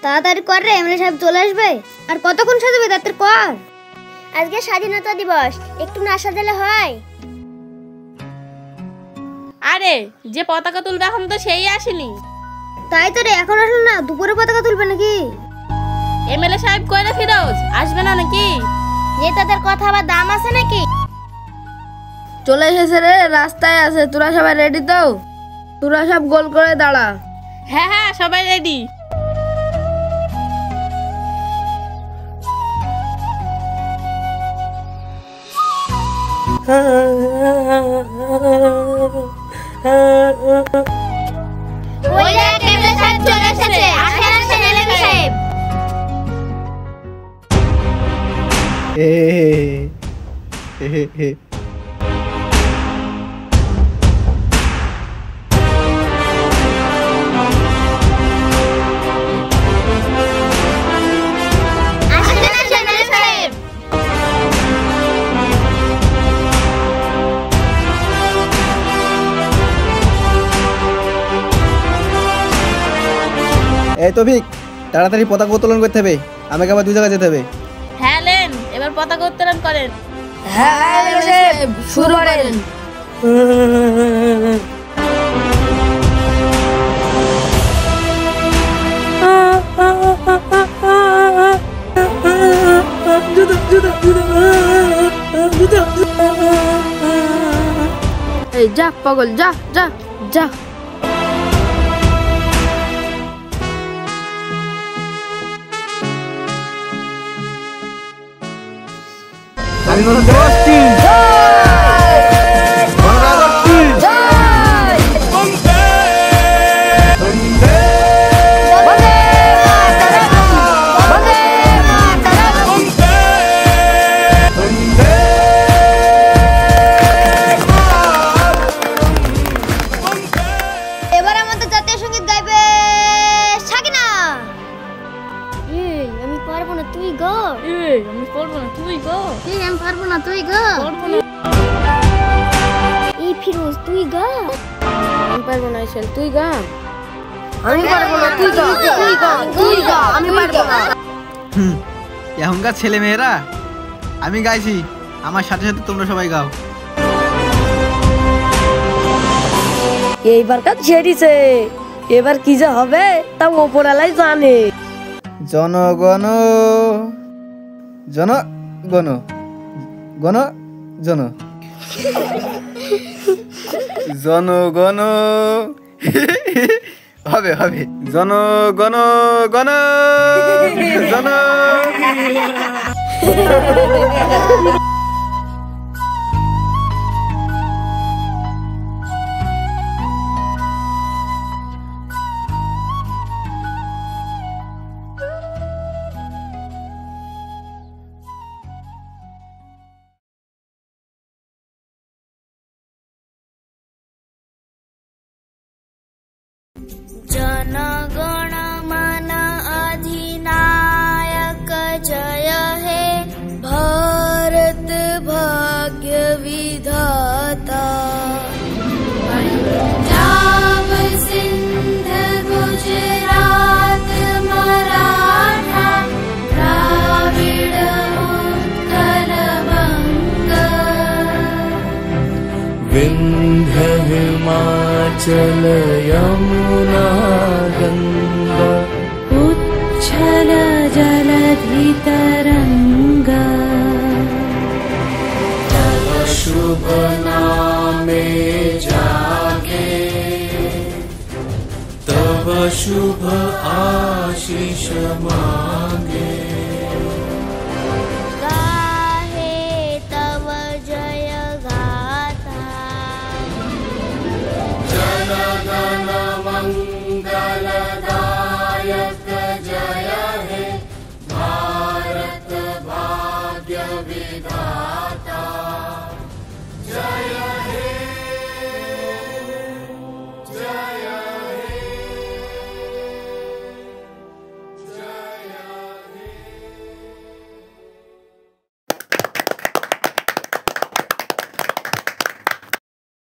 তাড়াতাড়ি কর রে, এমএলএ সাহেব চলে আসবে। আর কতক্ষণ সাজাবে তাড়াতাড়ি কর। আজকে স্বাধীনতা দিবস, একটু না সাজালে হয়? আরে যে পতাকা তুলবে এখন তো সেই আসেনি। তাই তো রে, এখন আসলো না, দুপুরে পতাকা তুলবে নাকি? এমএলএ সাহেব কই রে ফিরোজ, আসবে না নাকি? যে তাদের কথা আবার দাম আছে নাকি? চলে এসেছে রে, রাস্তায় আছে। তোরা সবাই রেডি তো? তোরা সব গোল করে দাঁড়া। হ্যাঁ হ্যাঁ, সবাই রেডি। ওই দেখ, এমএলএ সাহেব চলে এসেছে। আসেন আসেন এমএলএ সাহেব। আসেন আসেন এমএলএ সাহেব। এই তৌফিক, তাড়াতাড়ি পতাকা উত্তোলন করতে হবে, আমাকে আবার 2 জায়গায় যেতে হবে। হ্যাঁ লেন, এবার পতাকা উত্তোলন করেন। হ্যাঁ শুরু করেন। এই যা পাগল, যা যা যা। এবার আমাদের জাতীয় সঙ্গীত গাইবে সাকিনা। আমি পারবো না, তুই গা। আমি পারবো না, তুই গো। আমি পারবো না, তুই গা। পারবো না। এই ফিরোজ, তুই গা। আমি পারবো না, চল তুই গা। আমি পারবো না, তুই গা। তুই গা, তুই গা। আমি পারবো না। এখনকার ছেলে মেয়েরা, আমি গাইছি, আমার সাথে সাথে তোমরা সবাই গাও। এইবার কাজ ছেড়েছে, এবার কি যে হবে তা ওপরালাই জানে। জনগণ জনগণ গণ জন জনগণ হবে হবে জনগণ গণ জন। जनगण मन अधिनायक जय हे भारत भाग्य विधाता। पंजाब सिंध गुजरात मराठा द्राविड़ उत्कल बंग। विंध्य हिमाचल यमुना गंगा उच्छल जलधि तरंगा। तव शुभ नामे जागे, तव शुभ आशीष मा